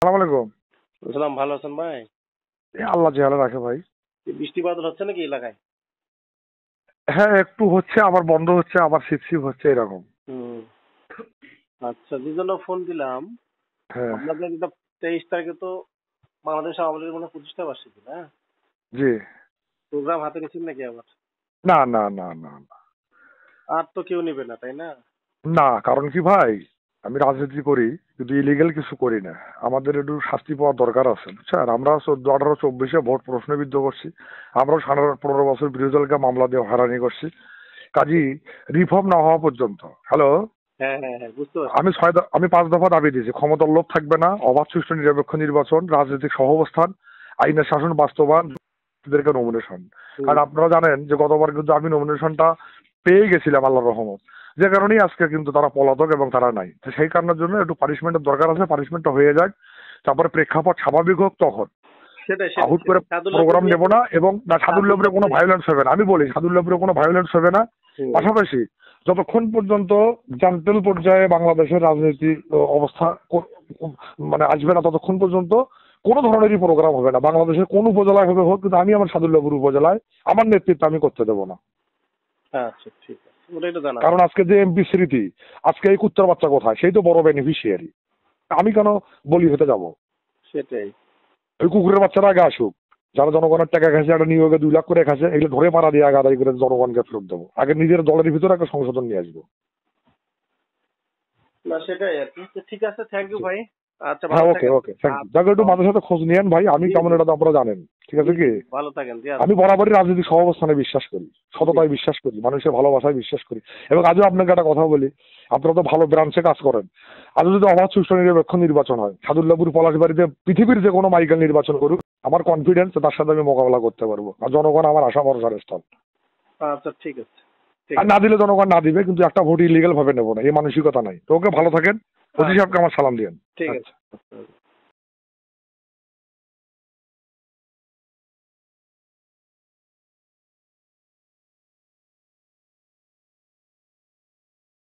সালাম আলাইকুম। বলছিলাম ভালো আছেন ভাই? আল্লাহ যে রাখে ভাই। বৃষ্টি বাদল হচ্ছে নাকি এলাকায়? হ্যাঁ, একটু হচ্ছে আবার বন্ধ হচ্ছে আবার শিপ হচ্ছে এরকম। হুম। আচ্ছা, যে জন্য ফোন দিলাম, হ্যাঁ। আপনাদের এটা 23 তারিখে তো বাংলাদেশ আওয়ামী লীগের মনে হয় 25টা বার্ষিকী না? জি। প্রোগ্রাম হাতে নিচ্ছেন নাকি আবার? না না না না না। আর তো কেউ নেবে না, তাই না? না, কারণ কি ভাই, আমি রাজনীতি করি কিন্তু ইলিগেল কিছু করি না। আমাদের একটু শাস্তি পাওয়ার দরকার আছে, বুঝছেন? আমরা 14, 18, 24-এ ভোট প্রশ্নবিদ্ধ করছি। আমরাও 15 বছর বিরোধী দলকে মামলা দিয়ে হয়রানি করছি। কাজী রিফর্ম না হওয়া পর্যন্ত, হ্যালো, হ্যাঁ হ্যাঁ হ্যাঁ, বুঝতে পারছি। আমি 5 দফা দাবি দিয়েছি। ক্ষমতার লোভ থাকবে না, অবাধ সুষ্ঠু নিরপেক্ষ নির্বাচন, রাজনৈতিক সহাবস্থান, আইনের শাসন বাস্তবায়ন, এদেরকে নমিনেশন। হুম। কারণ আপনারা জানেন যে গতবার কিন্তু আমি নমিনেশনটা পেয়ে গেছিলাম আল্লাহর রহমত, যে কারণেই আজকে কিন্তু তারা পলাতক এবং তারা নাই। তো সেই কারণের জন্য একটু পানিশমেন্টের দরকার আছে, পানিশমেন্টটা হয়ে যাক, তারপরে প্রেক্ষাপট স্বাভাবিক হোক তখন সেটাই আহুট সেটাই করে সেটাই সাদুল্লাহ প্রোগ্রাম নেব না। এবং না, সাদুল্লাপুরে কোনো সাদুল্লাহ। ভায়োলেন্স হবে না, আমি বলি সাদুল্লাপুরে কোনো ভায়োলেন্স হবে না। হুম। পাশাপাশি যতক্ষণ পর্যন্ত জান্তেল পর্যায়ে বাংলাদেশের রাজনীতি অবস্থা মানে আসবে না, ততক্ষণ পর্যন্ত কোনো ধরনেরই প্রোগ্রাম হবে না। বাংলাদেশের কোন উপজেলায় হবে হোক, কিন্তু আমি আমার সাদুল্লাপুর উপজেলায় আমার নেতৃত্ব আমি করতে দেবো না। আচ্ছা, ঠিক আছে, ওটাই তো জানা। কারণ আজকে যে এমপি স্মৃতি, আজকে এই কুত্তার বাচ্চা কোথায়, সেই তো বড় বেনিফিশিয়ারি। আমি কেন বলি হতে যাব? সেটাই। ওই কুকুরের বাচ্চারা আগে আসুক, যারা জনগণের টাকা খাইছে, একটা নিয়োগে 2 লাখ করে খাইছে, এগুলো ধরে মারা দিয়ে আগে আদায় করে জনগণকে ফেরত দেবো। আগে নিজের দলের ভিতরে একটা সংশোধন নিয়ে আসবো। না সেটাই আর কি। তো ঠিক আছে, থ্যাংক ইউ ভাই। আচ্ছা, হ্যাঁ, ভালো ওকে থাকেন। ওকে, থ্যাংক ইউ। যাকে একটু মাঝে সাথে খোঁজ নিয়েন ভাই, আমি জি কেমন জি এটা তো আপনারা জানেন, ঠিক আছে জি কি? জি, ভালো থাকেন জি। আমি বরাবরই রাজনৈতিক সহাবস্থানে বিশ্বাস করি, সততায় বিশ্বাস করি, মানুষের ভালোবাসায় বিশ্বাস করি। এবং আজও আপনাকে একটা কথা বলি, আপনারা তো ভালো ব্রাঞ্চে কাজ করেন। আজও যদি অবাধ সুষ্ঠু নিরপেক্ষ নির্বাচন হয়, সাদুল্লাপুর পলাশবাড়িতে পৃথিবীর যে কোনো মাইকেল নির্বাচন করুক, আমার কনফিডেন্স তার সাথে আমি মোকাবেলা করতে পারবো। আর জনগণ আমার আশা ভরসার স্থল। আচ্ছা, ঠিক আছে ঠিক আর আছে না দিলে জনগণ না দিবে, কিন্তু একটা ভোট ইলিগাল ভাবে নেবো না, এই মানসিকতা নাই। তো ওকে, ভালো থাকেন। ওসি আচ্ছা, সাহেবকে আমার সালাম দিয়েন। ঠিক আচ্ছা। আছে।